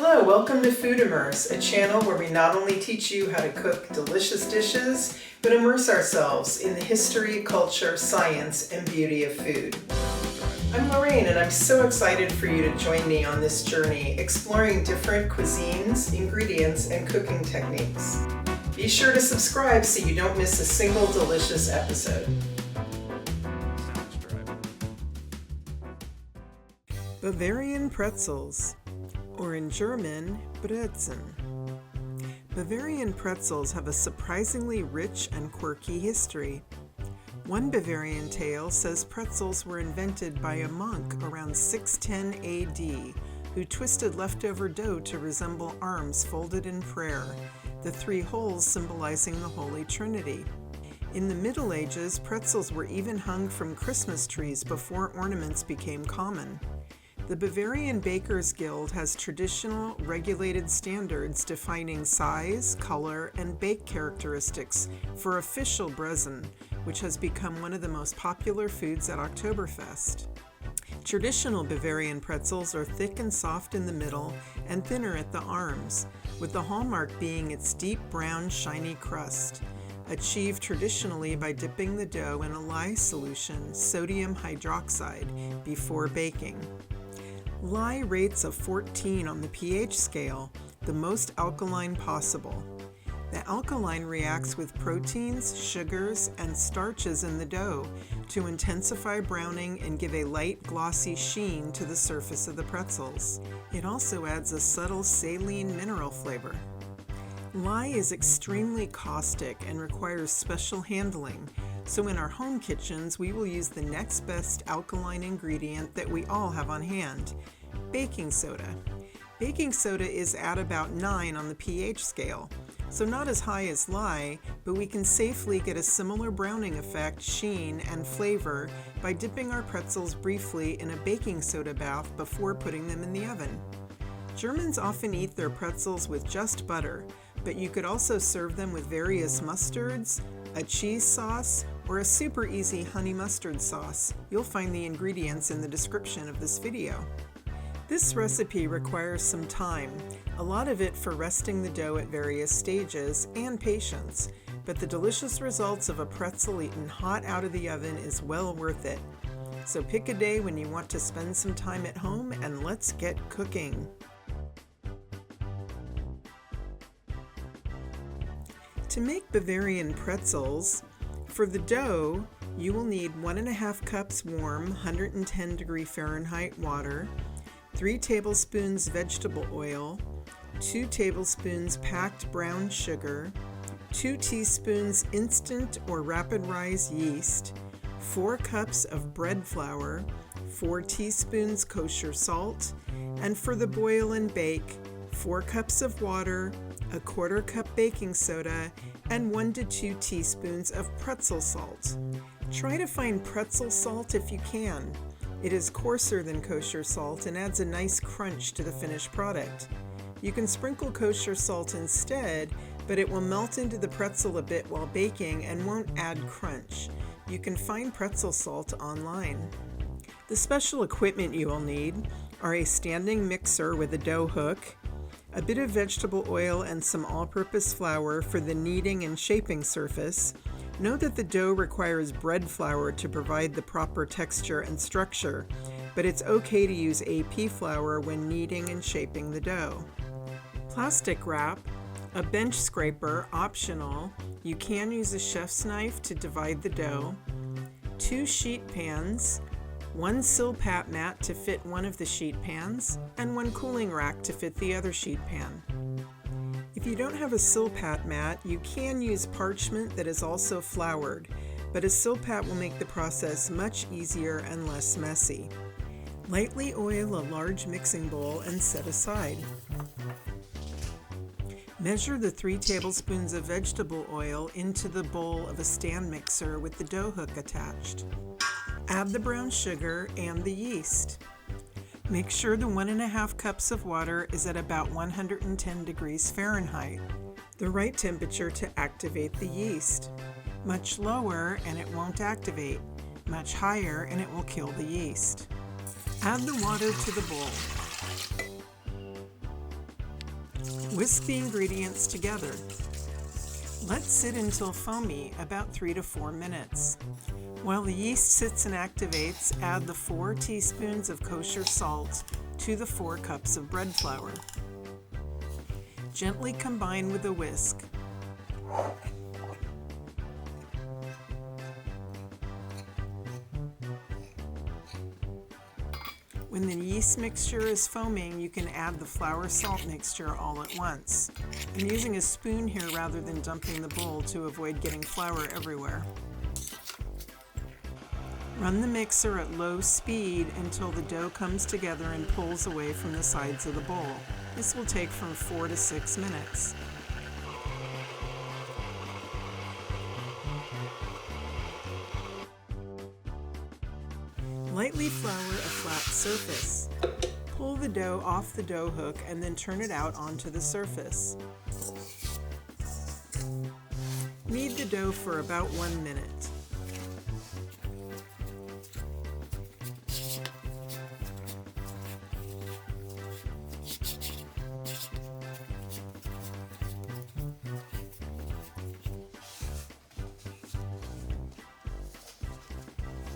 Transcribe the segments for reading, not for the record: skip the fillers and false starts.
Hello, welcome to Food Immerse, a channel where we not only teach you how to cook delicious dishes, but immerse ourselves in the history, culture, science, and beauty of food. I'm Lorraine, and I'm so excited for you to join me on this journey, exploring different cuisines, ingredients, and cooking techniques. Be sure to subscribe so you don't miss a single delicious episode. Bavarian Pretzels, or in German, Brezn. Bavarian pretzels have a surprisingly rich and quirky history. One Bavarian tale says pretzels were invented by a monk around 610 AD who twisted leftover dough to resemble arms folded in prayer, the three holes symbolizing the Holy Trinity. In the Middle Ages, pretzels were even hung from Christmas trees before ornaments became common. The Bavarian Bakers Guild has traditional, regulated standards defining size, color, and bake characteristics for official Brezn, which has become one of the most popular foods at Oktoberfest. Traditional Bavarian pretzels are thick and soft in the middle and thinner at the arms, with the hallmark being its deep brown, shiny crust, achieved traditionally by dipping the dough in a lye solution, sodium hydroxide, before baking. Lye rates a 14 on the pH scale, the most alkaline possible. The alkaline reacts with proteins, sugars, and starches in the dough to intensify browning and give a light, glossy sheen to the surface of the pretzels. It also adds a subtle saline mineral flavor. Lye is extremely caustic and requires special handling, so in our home kitchens we will use the next best alkaline ingredient that we all have on hand, baking soda. Baking soda is at about 9 on the pH scale, so not as high as lye, but we can safely get a similar browning effect, sheen, and flavor by dipping our pretzels briefly in a baking soda bath before putting them in the oven. Germans often eat their pretzels with just butter, but you could also serve them with various mustards, a cheese sauce, or a super easy honey mustard sauce. You'll find the ingredients in the description of this video. This recipe requires some time, a lot of it for resting the dough at various stages, and patience, but the delicious results of a pretzel eaten hot out of the oven is well worth it. So pick a day when you want to spend some time at home and let's get cooking. To make Bavarian pretzels, for the dough, you will need 1.5 cups warm, 110 degree Fahrenheit water, 3 tablespoons vegetable oil, 2 tablespoons packed brown sugar, 2 teaspoons instant or rapid rise yeast, 4 cups of bread flour, 4 teaspoons kosher salt, and for the boil and bake, 4 cups of water, a 1/4 cup baking soda, and 1 to 2 teaspoons of pretzel salt. Try to find pretzel salt if you can. It is coarser than kosher salt and adds a nice crunch to the finished product. You can sprinkle kosher salt instead, but it will melt into the pretzel a bit while baking and won't add crunch. You can find pretzel salt online. The special equipment you will need are a standing mixer with a dough hook, a bit of vegetable oil and some all-purpose flour for the kneading and shaping surface. Note that the dough requires bread flour to provide the proper texture and structure, but it's okay to use AP flour when kneading and shaping the dough. Plastic wrap, a bench scraper, optional. You can use a chef's knife to divide the dough, 2 sheet pans, 1 silpat mat to fit one of the sheet pans, and 1 cooling rack to fit the other sheet pan. If you don't have a silpat mat, you can use parchment that is also floured, but a silpat will make the process much easier and less messy. Lightly oil a large mixing bowl and set aside. Measure the 3 tablespoons of vegetable oil into the bowl of a stand mixer with the dough hook attached. Add the brown sugar and the yeast. Make sure the 1.5 cups of water is at about 110 degrees Fahrenheit, the right temperature to activate the yeast. Much lower and it won't activate. Much higher and it will kill the yeast. Add the water to the bowl. Whisk the ingredients together. Let sit until foamy, about 3 to 4 minutes. While the yeast sits and activates, add the 4 teaspoons of kosher salt to the 4 cups of bread flour. Gently combine with a whisk. When the yeast mixture is foaming, you can add the flour-salt mixture all at once. I'm using a spoon here rather than dumping the bowl to avoid getting flour everywhere. Run the mixer at low speed until the dough comes together and pulls away from the sides of the bowl. This will take from 4 to 6 minutes. Lightly flour a flat surface. Pull the dough off the dough hook and then turn it out onto the surface. Knead the dough for about 1 minute.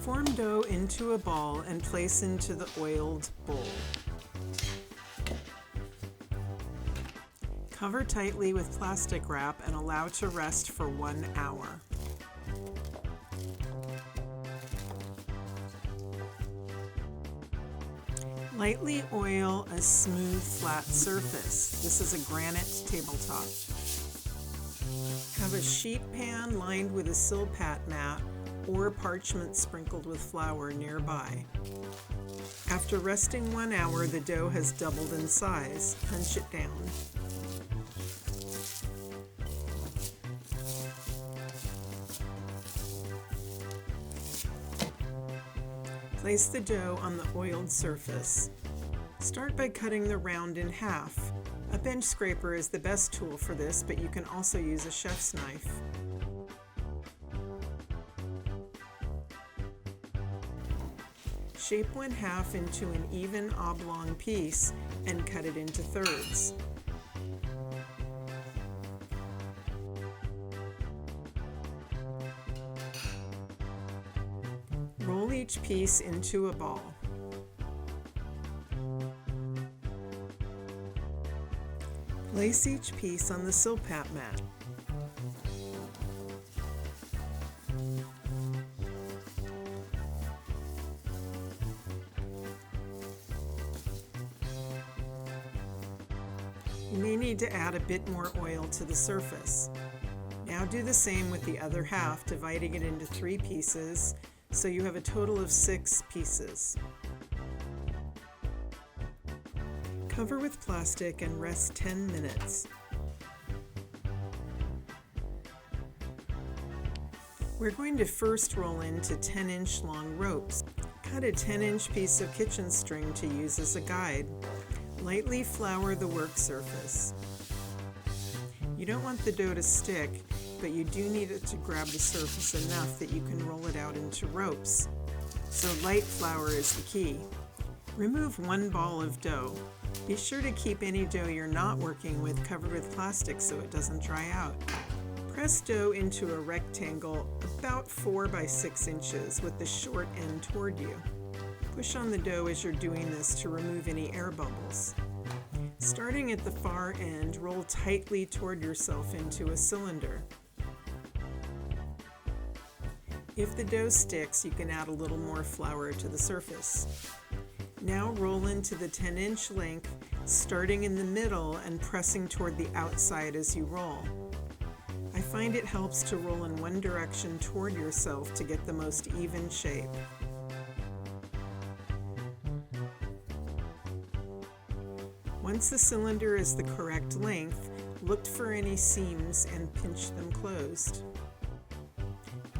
Form dough into a ball and place into the oiled bowl. Cover tightly with plastic wrap and allow to rest for 1 hour. Lightly oil a smooth, flat surface. This is a granite tabletop. Have a sheet pan lined with a silpat mat or parchment sprinkled with flour nearby. After resting 1 hour, the dough has doubled in size. Punch it down. Place the dough on the oiled surface. Start by cutting the round in half. A bench scraper is the best tool for this, but you can also use a chef's knife. Shape 1/2 into an even oblong piece and cut it into thirds. Roll each piece into a ball. Place each piece on the silpat mat. You may need to add a bit more oil to the surface. Now do the same with the other half, dividing it into 3 pieces, so you have a total of 6 pieces. Cover with plastic and rest 10 minutes. We're going to first roll into 10-inch long ropes. Cut a 10-inch piece of kitchen string to use as a guide. Lightly flour the work surface. You don't want the dough to stick, but you do need it to grab the surface enough that you can roll it out into ropes. So light flour is the key. Remove 1 ball of dough. Be sure to keep any dough you're not working with covered with plastic so it doesn't dry out. Press dough into a rectangle about 4 by 6 inches with the short end toward you. Push on the dough as you're doing this to remove any air bubbles. Starting at the far end, roll tightly toward yourself into a cylinder. If the dough sticks, you can add a little more flour to the surface. Now roll into the 10-inch length, starting in the middle and pressing toward the outside as you roll. I find it helps to roll in one direction toward yourself to get the most even shape. Once the cylinder is the correct length, look for any seams and pinch them closed.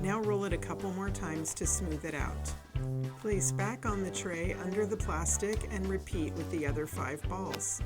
Now roll it a couple more times to smooth it out. Place back on the tray under the plastic and repeat with the other 5 balls.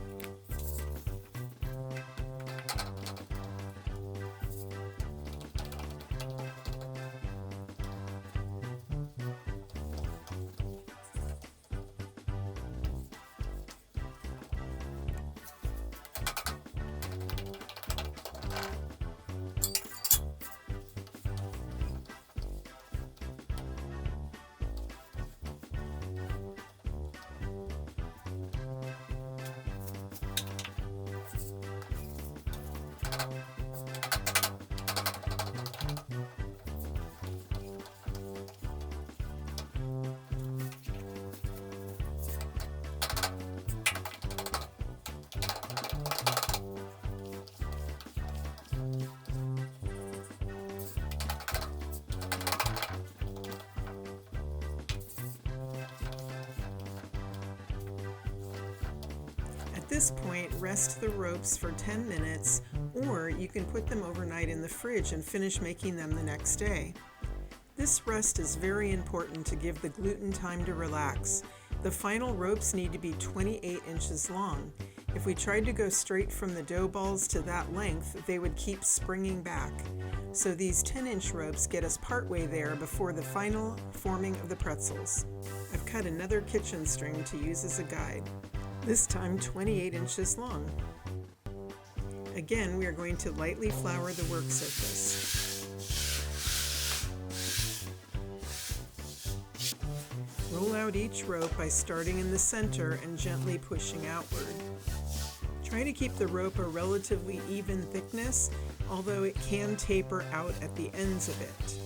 this point, rest the ropes for 10 minutes, or you can put them overnight in the fridge and finish making them the next day. This rest is very important to give the gluten time to relax. The final ropes need to be 28 inches long. If we tried to go straight from the dough balls to that length, they would keep springing back. So these 10-inch ropes get us partway there before the final forming of the pretzels. I've cut another kitchen string to use as a guide, this time 28 inches long. Again, we are going to lightly flour the work surface. Roll out each rope by starting in the center and gently pushing outward. Try to keep the rope a relatively even thickness, although it can taper out at the ends of it.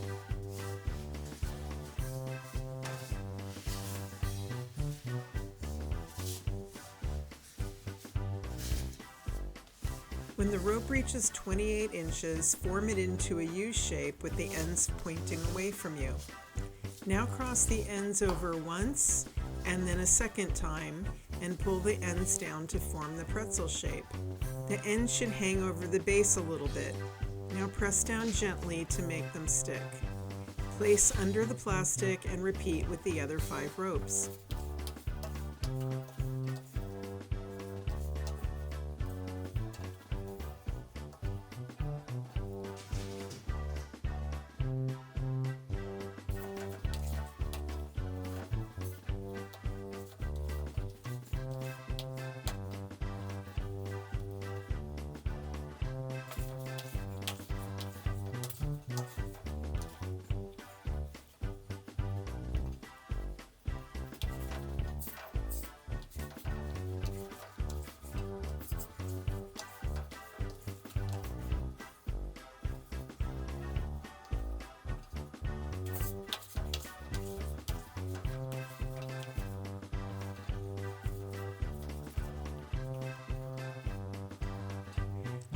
When the rope reaches 28 inches, form it into a U shape with the ends pointing away from you. Now cross the ends over once and then a second time and pull the ends down to form the pretzel shape. The ends should hang over the base a little bit. Now press down gently to make them stick. Place under the plastic and repeat with the other 5 ropes.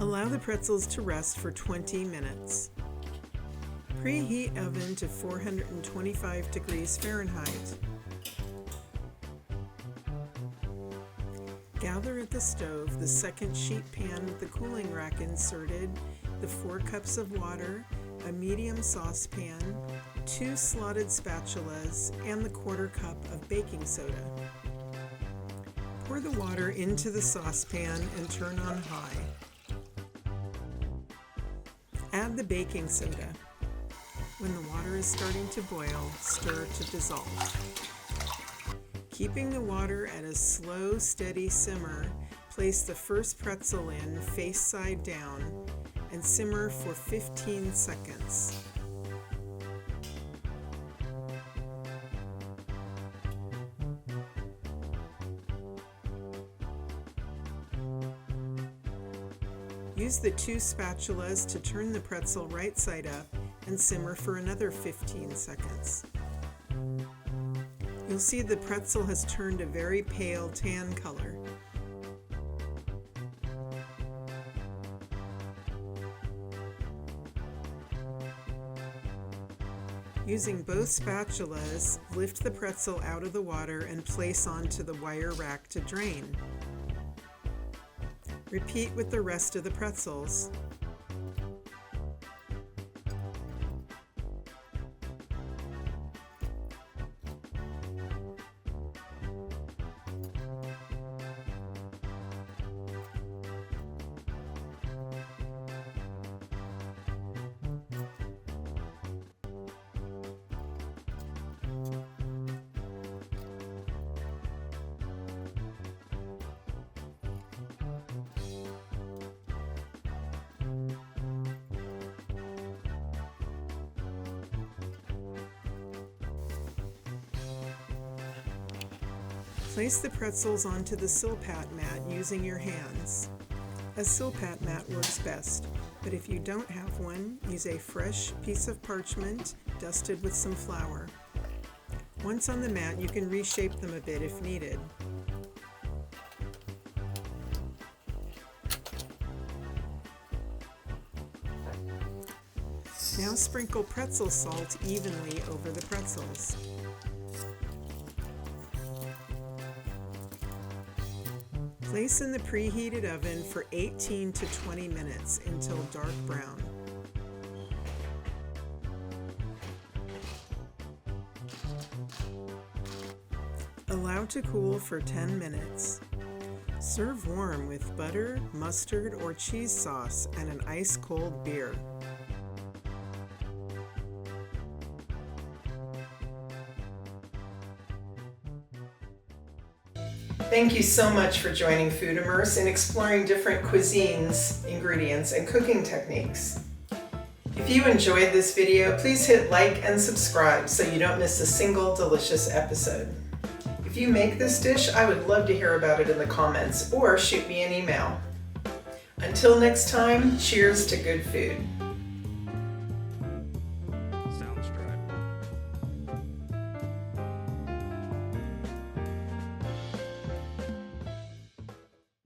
Allow the pretzels to rest for 20 minutes. Preheat oven to 425 degrees Fahrenheit. Gather at the stove the second sheet pan with the cooling rack inserted, the 4 cups of water, a medium saucepan, 2 slotted spatulas, and the 1/4 cup of baking soda. Pour the water into the saucepan and turn on high. Add the baking soda. When the water is starting to boil, stir to dissolve. Keeping the water at a slow, steady simmer, place the first pretzel in face side down and simmer for 15 seconds. Use the 2 spatulas to turn the pretzel right side up and simmer for another 15 seconds. You'll see the pretzel has turned a very pale tan color. Using both spatulas, lift the pretzel out of the water and place onto the wire rack to drain. Repeat with the rest of the pretzels. Place the pretzels onto the Silpat mat using your hands. A Silpat mat works best, but if you don't have one, use a fresh piece of parchment dusted with some flour. Once on the mat, you can reshape them a bit if needed. Now sprinkle pretzel salt evenly over the pretzels. Place in the preheated oven for 18 to 20 minutes until dark brown. Allow to cool for 10 minutes. Serve warm with butter, mustard, or cheese sauce and an ice-cold beer. Thank you so much for joining Food Immerse and exploring different cuisines, ingredients, and cooking techniques. If you enjoyed this video, please hit like and subscribe so you don't miss a single delicious episode. If you make this dish, I would love to hear about it in the comments or shoot me an email. Until next time, cheers to good food.